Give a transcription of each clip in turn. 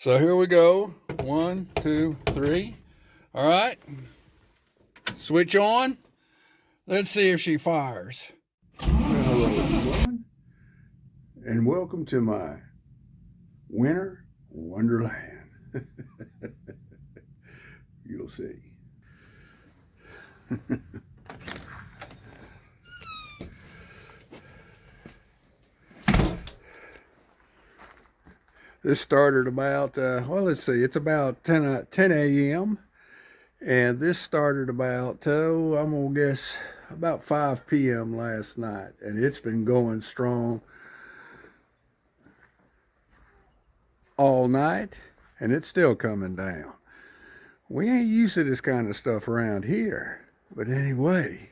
So here we go. 1, 2, 3. All right. Switch on. Let's see if she fires. Hello, everyone, and welcome to my winter wonderland. You'll see. This started about, well, let's see, it's about 10 a.m. And this started about, I'm going to guess, about 5 p.m. last night. And it's been going strong all night, and it's still coming down. We ain't used to this kind of stuff around here. But anyway,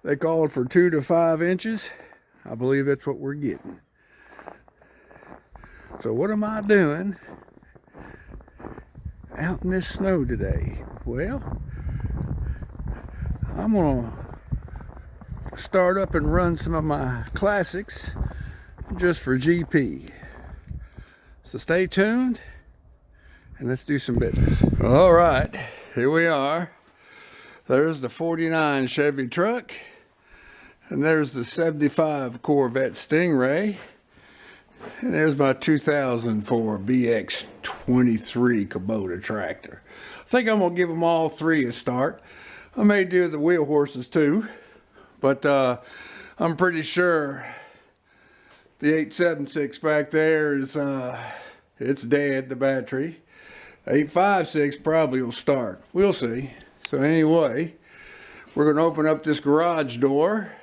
they called for 2 to 5 inches. I believe that's what we're getting. So what am I doing out in this snow today? Well, I'm gonna start up and run some of my classics just for GP. So stay tuned and let's do some business. All right, here we are. There's the 49 Chevy truck, and there's the 75 Corvette Stingray. And there's my 2004 BX23 Kubota tractor. I think I'm going to give them all 3 a start. I may do the WheelHorses too, but I'm pretty sure the 876 back there is, it's dead, the battery. 856 probably will start. We'll see. So anyway, we're going to open up this garage door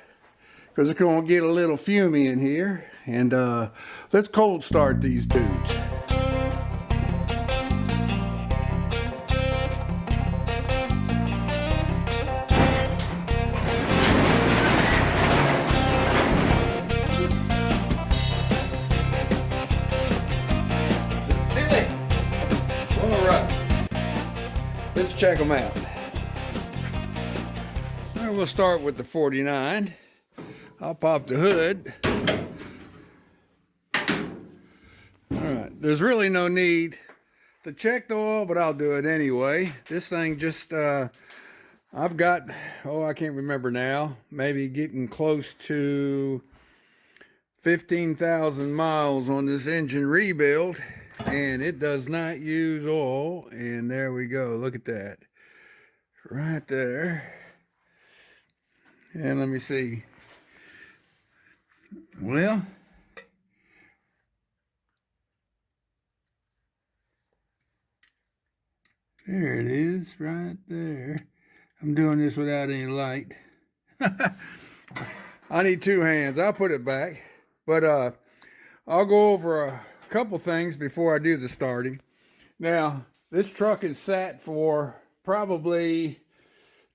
because it's going to get a little fumey in here. And let's cold start these dudes. All right, let's check them out. All right, we'll start with the 49. I'll pop the hood. There's really no need to check the oil, but I'll do it anyway. This thing just, I've got, I can't remember now, maybe getting close to 15,000 miles on this engine rebuild, and it does not use oil. And there we go, look at that, right there. And let me see. Well, there it is, right there. I'm doing this without any light. I need 2 hands. I'll put it back. But I'll go over a couple things before I do the starting. Now, this truck is sat for probably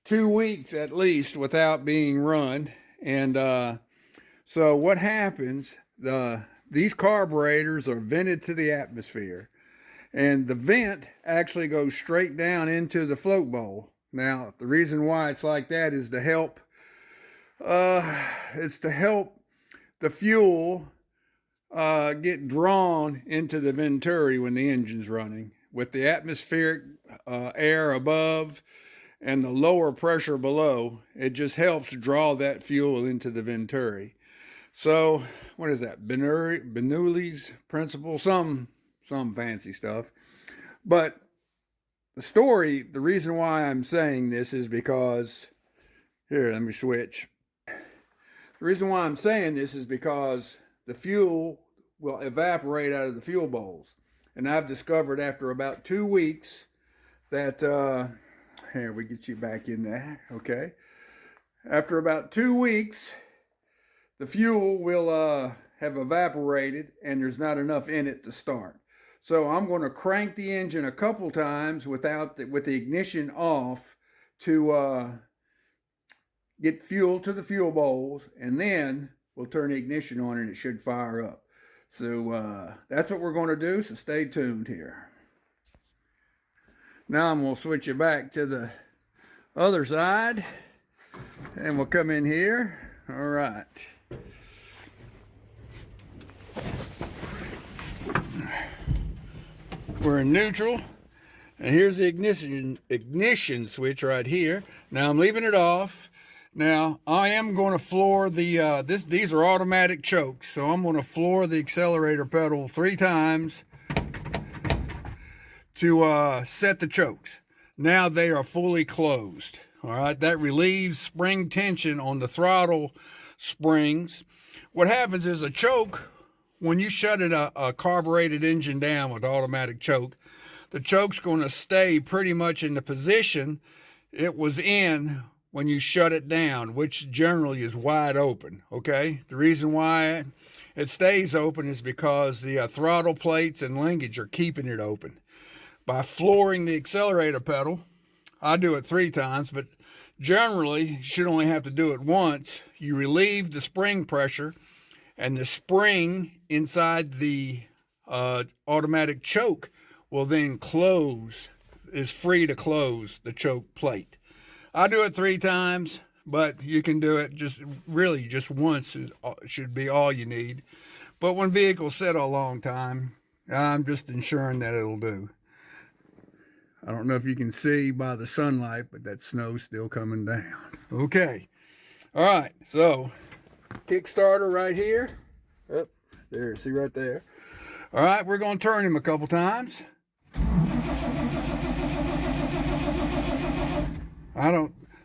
2 weeks at least without being run. And so what happens, these carburetors are vented to the atmosphere. And the vent actually goes straight down into the float bowl. Now, the reason why it's like that is to help, the fuel get drawn into the venturi when the engine's running. With the atmospheric air above and the lower pressure below, it just helps draw that fuel into the venturi. So, what is that? Bernoulli's principle? Some fancy stuff. But the reason why I'm saying this is because, here, let me switch. The reason why I'm saying this is because the fuel will evaporate out of the fuel bowls. And I've discovered after about 2 weeks that, here, we get you back in there, okay? After about 2 weeks, the fuel will have evaporated and there's not enough in it to start. So I'm going to crank the engine a couple times with the ignition off to get fuel to the fuel bowls, and then we'll turn the ignition on and it should fire up. So that's what we're going to do, so stay tuned here. Now I'm going to switch it back to the other side, and we'll come in here. All right. We're in neutral. And here's the ignition switch right here. Now I'm leaving it off. Now I am going to floor the, these are automatic chokes. So I'm going to floor the accelerator pedal 3 times to set the chokes. Now they are fully closed. All right, that relieves spring tension on the throttle springs. What happens is a choke, when you shut a carbureted engine down with automatic choke, the choke's going to stay pretty much in the position it was in when you shut it down, which generally is wide open, okay? The reason why it stays open is because the throttle plates and linkage are keeping it open. By flooring the accelerator pedal, I do it 3 times, but generally you should only have to do it once. You relieve the spring pressure, and the spring inside the automatic choke will then is free to close the choke plate. I do it 3 times, but you can do it just once should be all you need. But when vehicles sit a long time, I'm just ensuring that it'll do. I don't know if you can see by the sunlight, but that snow's still coming down. Okay. All right. So Kickstarter right here. Up there. See right there. All right. We're going to turn him a couple times.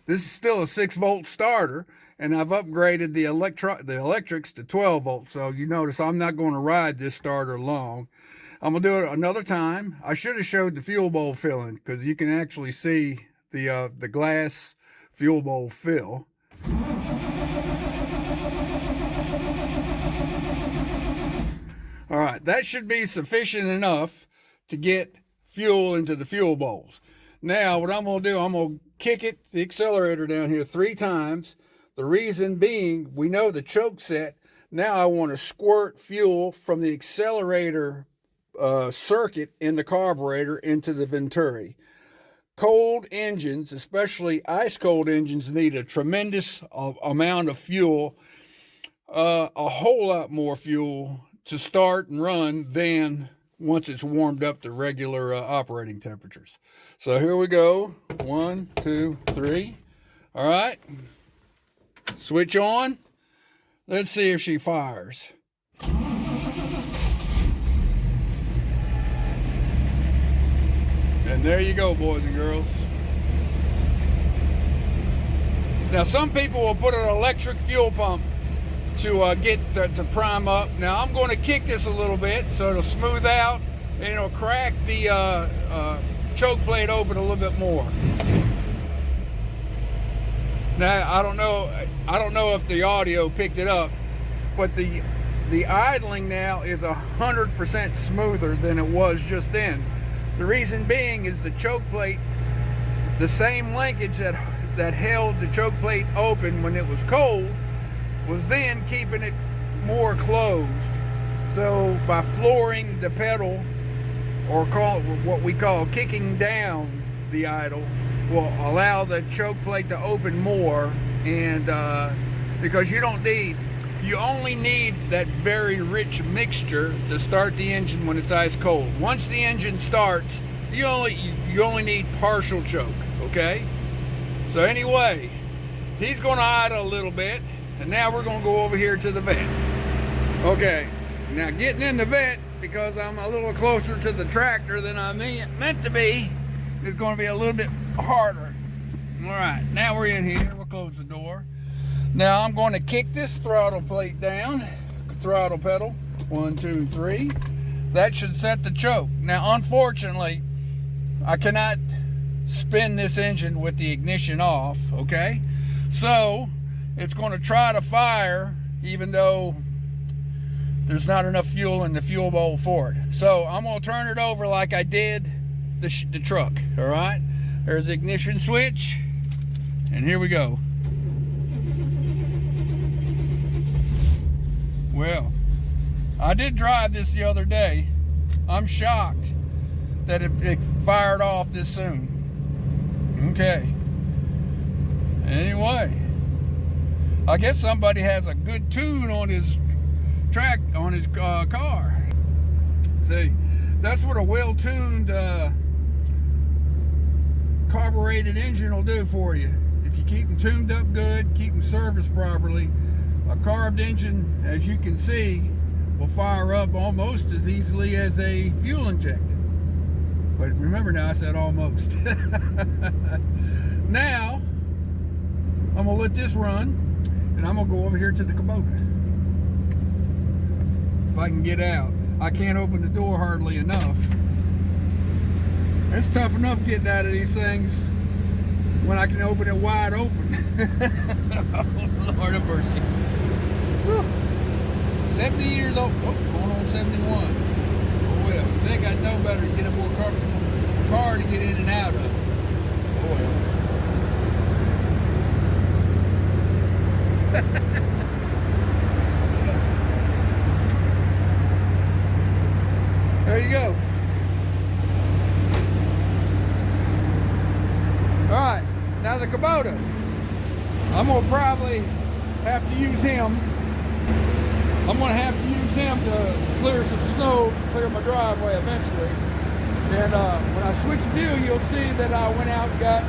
This is still a 6-volt starter, and I've upgraded the electrics to 12 volts. So you notice I'm not going to ride this starter long. I'm gonna do it another time. I should have showed the fuel bowl filling, because you can actually see the glass fuel bowl fill. All right, that should be sufficient enough to get fuel into the fuel bowls. Now what I'm gonna do, I'm gonna kick the accelerator down here 3 times. The reason being, we know the choke set. Now I want to squirt fuel from the accelerator circuit in the carburetor into the venturi. Cold engines, especially ice cold engines, need a tremendous amount of fuel, a whole lot more fuel to start and run than once it's warmed up to regular operating temperatures. So here we go. 1, 2, 3. All right. Switch on. Let's see if she fires. And there you go, boys and girls. Now, some people will put an electric fuel pump to to prime up. Now, I'm going to kick this a little bit so it'll smooth out and it'll crack the choke plate open a little bit more. Now, I don't know if the audio picked it up, but the idling now is 100% smoother than it was just then. The reason being is the choke plate, the same linkage that held the choke plate open when it was cold, was then keeping it more closed. So by flooring the pedal, or what we call kicking down the idle, will allow the choke plate to open more, and because you only need that very rich mixture to start the engine when it's ice cold. Once the engine starts, you only need partial choke, okay? So anyway, he's going to idle a little bit, and now we're going to go over here to the vet. Okay, now getting in the vet, because I'm a little closer to the tractor than I meant to be, is going to be a little bit harder. All right, now we're in here. We'll close the door. Now I'm going to kick this throttle plate down, throttle pedal, 1, 2, 3. That should set the choke. Now, unfortunately, I cannot spin this engine with the ignition off, okay? So it's going to try to fire even though there's not enough fuel in the fuel bowl for it. So I'm going to turn it over like I did the truck, all right? There's the ignition switch, and here we go. Well, I did drive this the other day. I'm shocked that it fired off this soon. Okay. Anyway, I guess somebody has a good tune on his car. See, That's what a well-tuned carbureted engine will do for you. If you keep them tuned up good, keep them serviced properly, a carved engine, as you can see, will fire up almost as easily as a fuel injected. But remember now, I said almost. Now, I'm gonna let this run, and I'm gonna go over here to the Kubota. If I can get out. I can't open the door hardly enough. It's tough enough getting out of these things when I can open it wide open. Oh, Lord have mercy. Whew. 70 years old. Oh, going on 71. Oh well. You think I'd know better to get a more comfortable car to get in and out of. Oh well. There you go. Alright, now the Kubota. I'm going to probably have to use him. I'm going to have to use him to clear some snow, clear my driveway eventually. And when I switch view, you'll see that I went out and got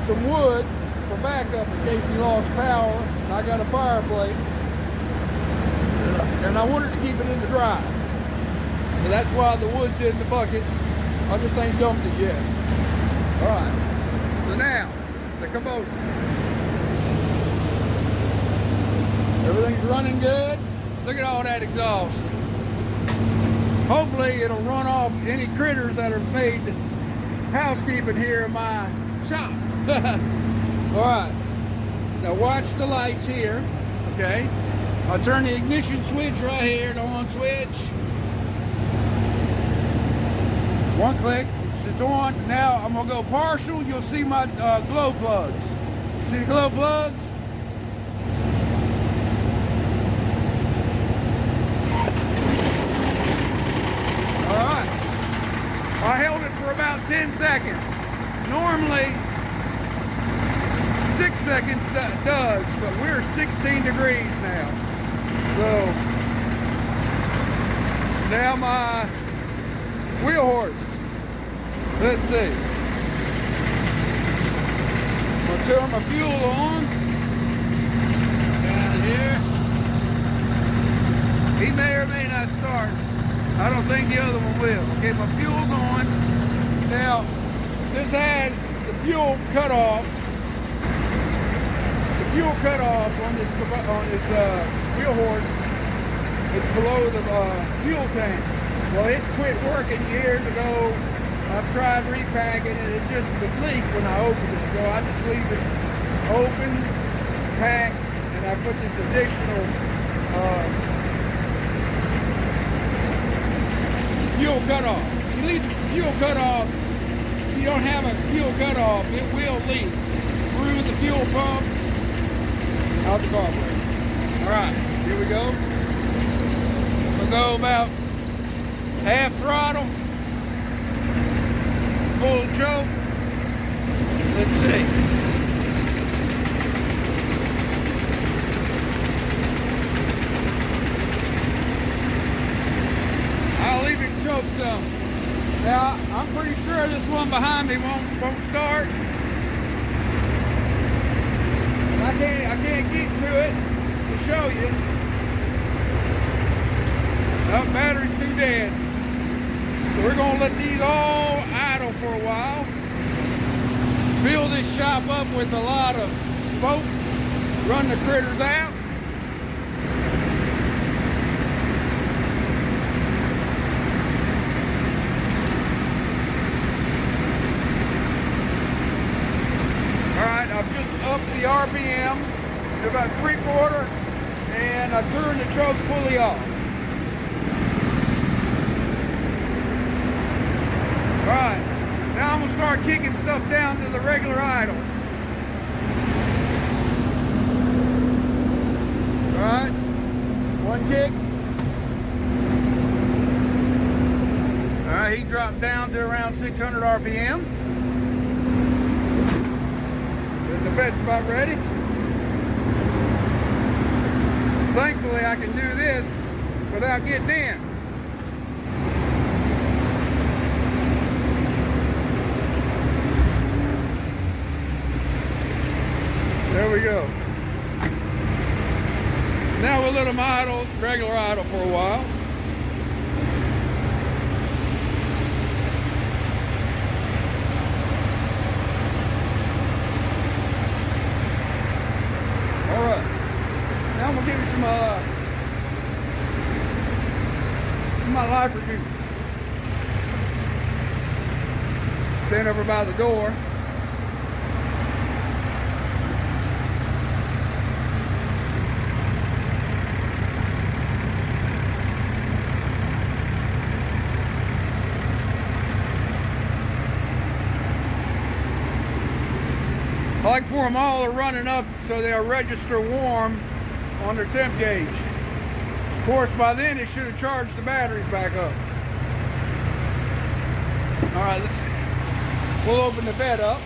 some wood for backup in case we lost power. And I got a fireplace. And I wanted to keep it in the drive. So that's why the wood's in the bucket. I just ain't dumped it yet. Alright. So now, the Kubota. Everything's running good. Look at all that exhaust. Hopefully it'll run off any critters that have made housekeeping here in my shop. Alright. Now watch the lights here. Okay. I'll turn the ignition switch right here, the on switch. One click, it's on. Now I'm gonna go partial. You'll see my glow plugs. You see the glow plugs? All right. I held it for about 10 seconds. Normally, 6 seconds does, but we're 16 degrees now. So now my WheelHorse. Let's see. I'm gonna turn my fuel on. Down here. He may or may not start. I don't think the other one will. Okay, my fuel's on. Now, this has the fuel cutoff. The fuel cutoff on this WheelHorse is below the fuel tank. Well, it's quit working years ago. I've tried repacking it. It just would leak when I open it. So I just leave it open, packed, and I put this additional fuel cutoff. If you leave the fuel cutoff, if you don't have a fuel cutoff, it will leak through the fuel pump out the carburetor. All right, here we go. We'll go about half throttle, full choke. Let's see. I'll leave it choke some. Now, I'm pretty sure this one behind me won't start. I can't get to it to show you. Oh, battery's too dead. So we're gonna let these all idle for a while. Fill this shop up with a lot of smoke. Run the critters out. Alright, I've just upped the RPM to about 3/4 and I turned the choke fully off. Alright, now I'm going to start kicking stuff down to the regular idle. Alright, one kick. Alright, he dropped down to around 600 RPM. The vet's about ready. Thankfully, I can do this without getting in. go. Now we'll let them idle, regular idle for a while. All right. Now I'm gonna give you some my life review. Stand over by the door. I like for them all to running up so they'll register warm on their temp gauge. Of course, by then it should have charged the batteries back up. All right, we'll open the bed up.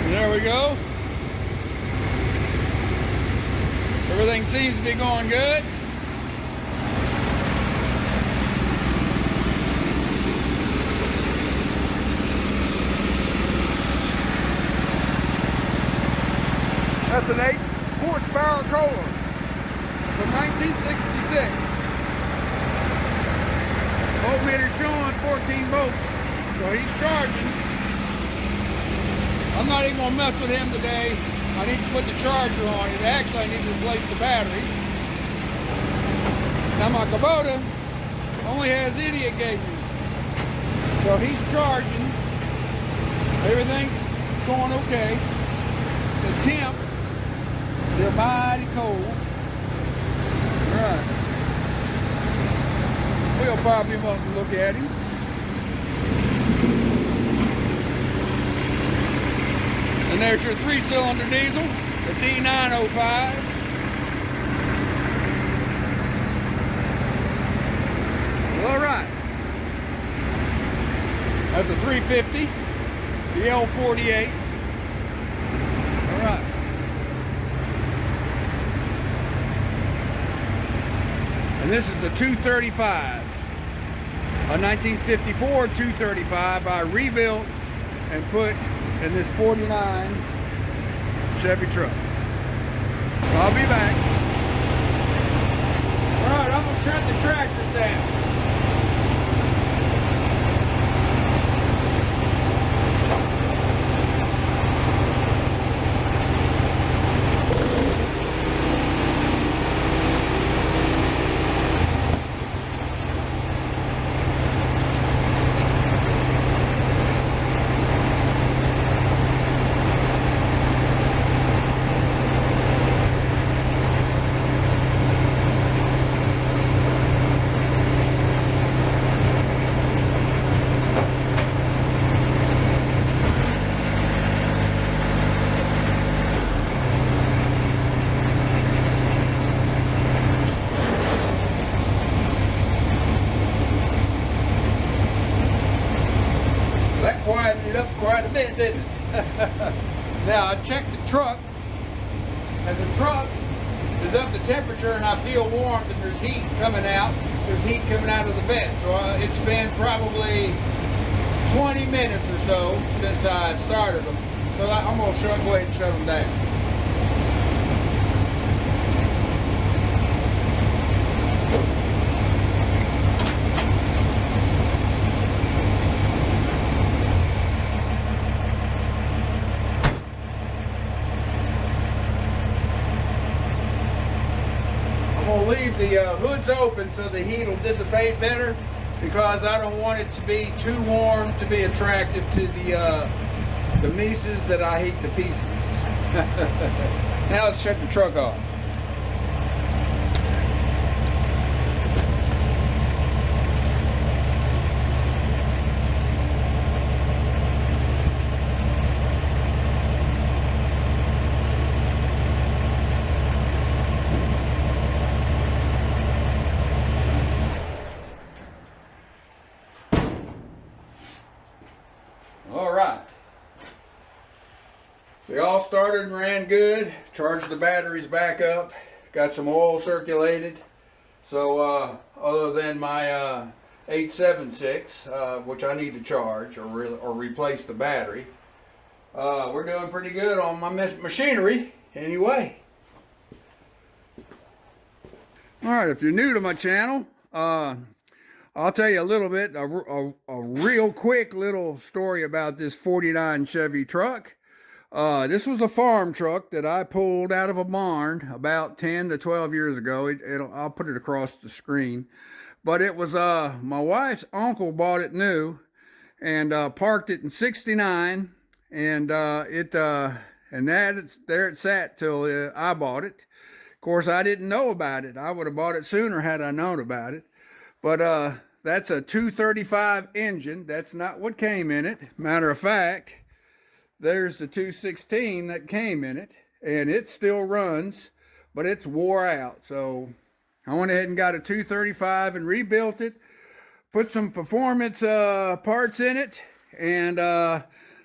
There we go. Everything seems to be going good. That's an 8 horsepower Kohler from 1966. Voltmeter showing 14 volts, so he's charging. I'm not even going to mess with him today. I need to put the charger on it. Actually, I need to replace the battery. Now my Kubota only has idiot gauges. So he's charging. Everything's going okay. The temp, they're mighty cold. All right. We'll pop him up and look at him. And there's your 3-cylinder diesel, the D905. All right. That's a 350, the L48. All right. And this is the 235, a 1954 235 I rebuilt and put in this 49 Chevy truck. I'll be back. All right, I'm gonna shut the tractors down. Quieted it up quite a bit, didn't it? Now I checked the truck, and the truck is up to temperature, and I feel warmth, and there's heat coming out. There's heat coming out of the vent. So it's been probably 20 minutes or so since I started them. So I'm going to go ahead and shut them down. I'm going to leave the hoods open so the heat will dissipate better, because I don't want it to be too warm to be attractive to the Mises that I hate to pieces. Now let's shut the truck off. started and ran good. Charged the batteries back up. Got some oil circulated. So other than my 876, which I need to charge or replace the battery, we're doing pretty good on my machinery anyway. All right, if you're new to my channel, I'll tell you a little bit, a real quick little story about this 49 Chevy truck. This was a farm truck that I pulled out of a barn about 10 to 12 years ago. I'll put it across the screen. But it was, my wife's uncle bought it new and parked it in '69. And there it sat till I bought it. Of course, I didn't know about it. I would have bought it sooner had I known about it. But that's a 235 engine. That's not what came in it. Matter of fact, there's the 216 that came in it, and it still runs, but it's wore out. So I went ahead and got a 235 and rebuilt it, put some performance parts in it, and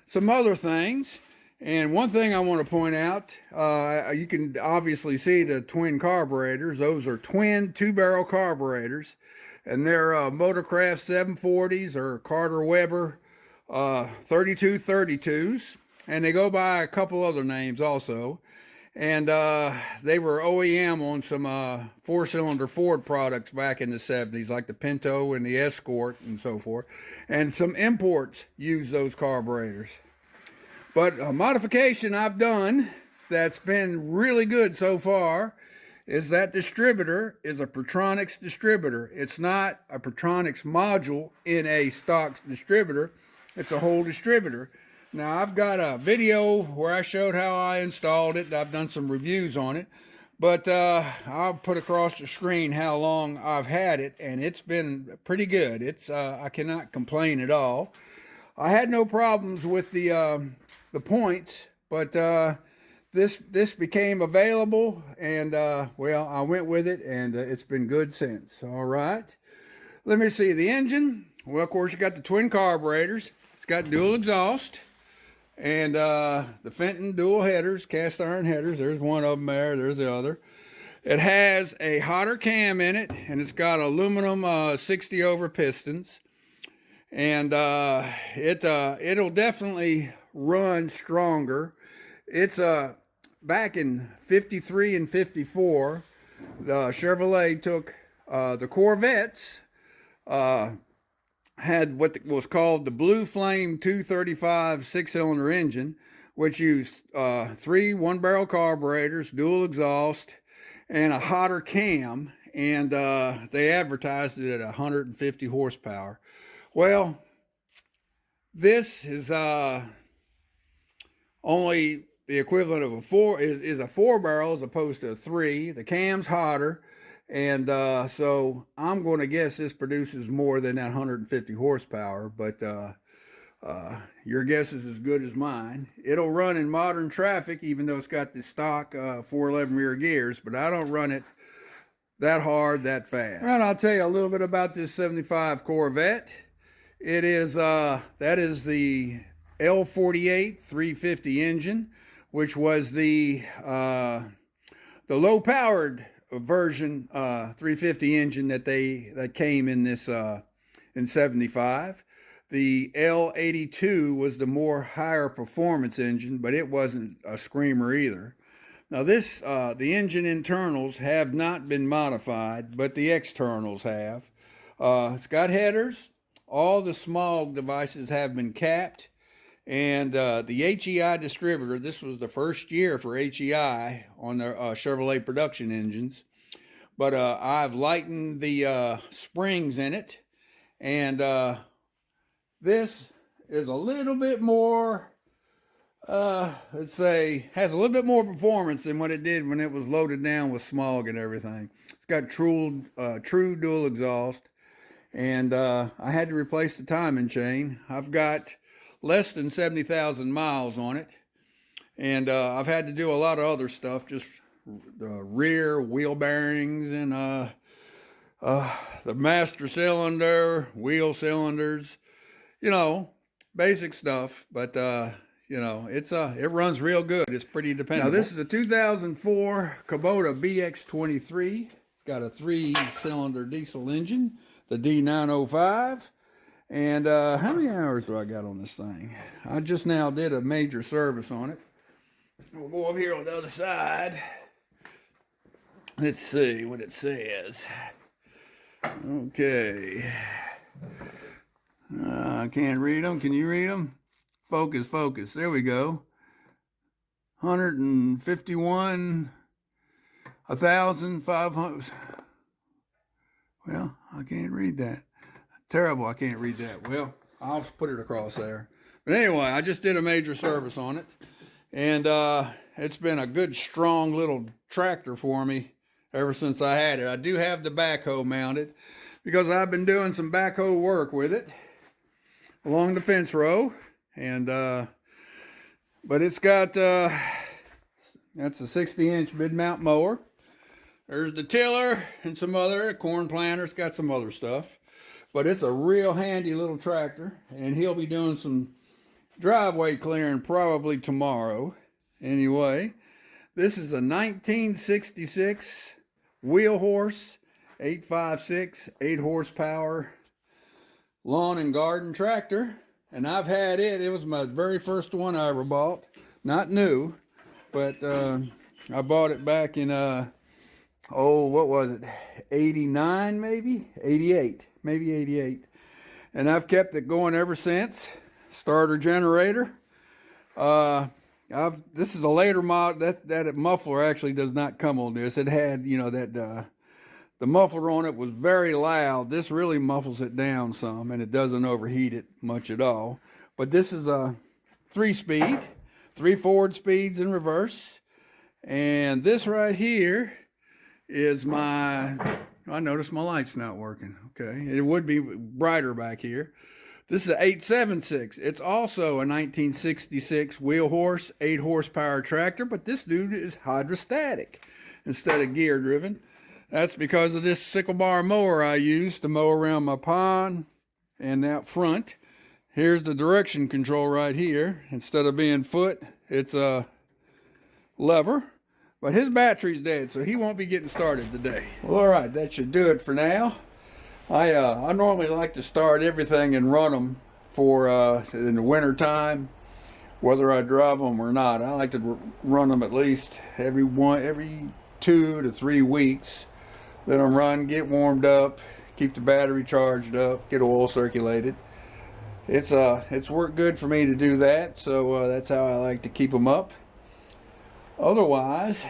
some other things. And one thing I want to point out, you can obviously see the twin carburetors. Those are twin 2-barrel carburetors, and they're Motorcraft 740s or Carter Weber 3232s, and they go by a couple other names also. And they were OEM on some 4-cylinder Ford products back in the 70s, like the Pinto and the Escort and so forth. And some imports use those carburetors. But a modification I've done that's been really good so far is that distributor is a Pertronix distributor. It's not a Pertronix module in a stock distributor. It's a whole distributor. Now, I've got a video where I showed how I installed it. I've done some reviews on it. But I'll put across the screen how long I've had it, and it's been pretty good. I cannot complain at all. I had no problems with the points, but this became available, and well, I went with it, and it's been good since. All right, let me see the engine. Well, of course, you got the twin carburetors. It's got dual exhaust, and the Fenton dual headers, cast iron headers. There's one of them there. There's the other. It has a hotter cam in it, and it's got aluminum 60 over pistons, and it'll definitely run stronger. It's back in 53 and 54, the Chevrolet took the Corvettes, had what was called the Blue Flame 235 6-cylinder engine, which used 3 1-barrel carburetors, dual exhaust, and a hotter cam, and they advertised it at 150 horsepower. Well, this is only the equivalent of a 4-barrel as opposed to a 3. The cam's hotter, and so I'm going to guess this produces more than that 150 horsepower, but your guess is as good as mine. It'll run in modern traffic, even though it's got the stock 411 rear gears, but I don't run it that hard, that fast. And I'll tell you a little bit about this 75 Corvette. It is, that is the L48 350 engine, which was the low-powered version 350 engine that came in this in 75. The L82 was the more higher performance engine, but it wasn't a screamer either. Now this, the engine internals have not been modified, but the externals have. It's got headers. All the smog devices have been capped. And the HEI distributor, this was the first year for HEI on their Chevrolet production engines. But I've lightened the springs in it. And this is a little bit more, let's say, has a little bit more performance than what it did when it was loaded down with smog and everything. It's got true dual exhaust. And I had to replace the timing chain. I've got less than 70,000 miles on it, and I've had to do a lot of other stuff, just the rear wheel bearings and the master cylinder, wheel cylinders, you know, basic stuff. But You know, it runs real good. It's pretty dependable. Now this is a 2004 Kubota BX23. It's got a 3-cylinder diesel engine, the D905. And how many hours do I got on this thing? I just now did a major service on it. We'll go over here on the other side. Let's see what it says. Okay. I can't read them. Can you read them? Focus, focus. There we go. 151,500. Well, I can't read that. Terrible, I can't read that. Well, I'll put it across there. But anyway, I just did a major service on it. And it's been a good, strong little tractor for me ever since I had it. I do have the backhoe mounted because I've been doing some backhoe work with it along the fence row. And but it's got that's a 60-inch mid-mount mower. There's the tiller and some other corn planter. It's got some other stuff, but it's a real handy little tractor, and he'll be doing some driveway clearing probably tomorrow. Anyway, this is a 1966 WheelHorse 856 8-horsepower lawn and garden tractor. And I've had it. It was my very first one I ever bought. Not new, but I bought it back in, what was it? 89 maybe? 88. Maybe 88. And I've kept it going ever since. Starter generator. This is a later model. That muffler actually does not come on this. It had, you know, the muffler on it was very loud. This really muffles it down some, and it doesn't overheat it much at all. But this is a 3-speed, 3 forward speeds in reverse. And this right here is I noticed my light's not working. Okay, it would be brighter back here. This is an 876. It's also a 1966 WheelHorse 8-horsepower tractor, but this dude is hydrostatic instead of gear driven. That's because of this sickle bar mower I use to mow around my pond and out front. Here's the direction control right here. Instead of being foot, it's a lever. But his battery's dead, so he won't be getting started today. Well, all right, that should do it for now. I normally like to start everything and run them for in the winter time, whether I drive them or not. I like to run them at least every 2 to 3 weeks. Let them run, get warmed up, keep the battery charged up, get oil circulated. It's worked good for me to do that, so that's how I like to keep them up. Otherwise,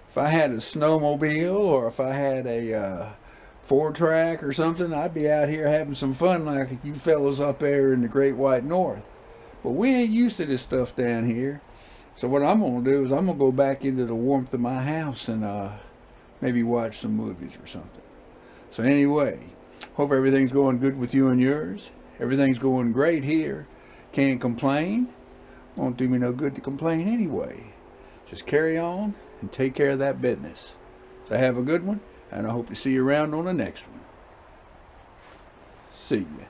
if I had a snowmobile or if I had a 4-track or something, I'd be out here having some fun like you fellas up there in the Great White North. But we ain't used to this stuff down here. So what I'm going to do is I'm going to go back into the warmth of my house and maybe watch some movies or something. So anyway, hope everything's going good with you and yours. Everything's going great here. Can't complain. Won't do me no good to complain anyway. Just carry on and take care of that business. So have a good one, and I hope to see you around on the next one. See ya.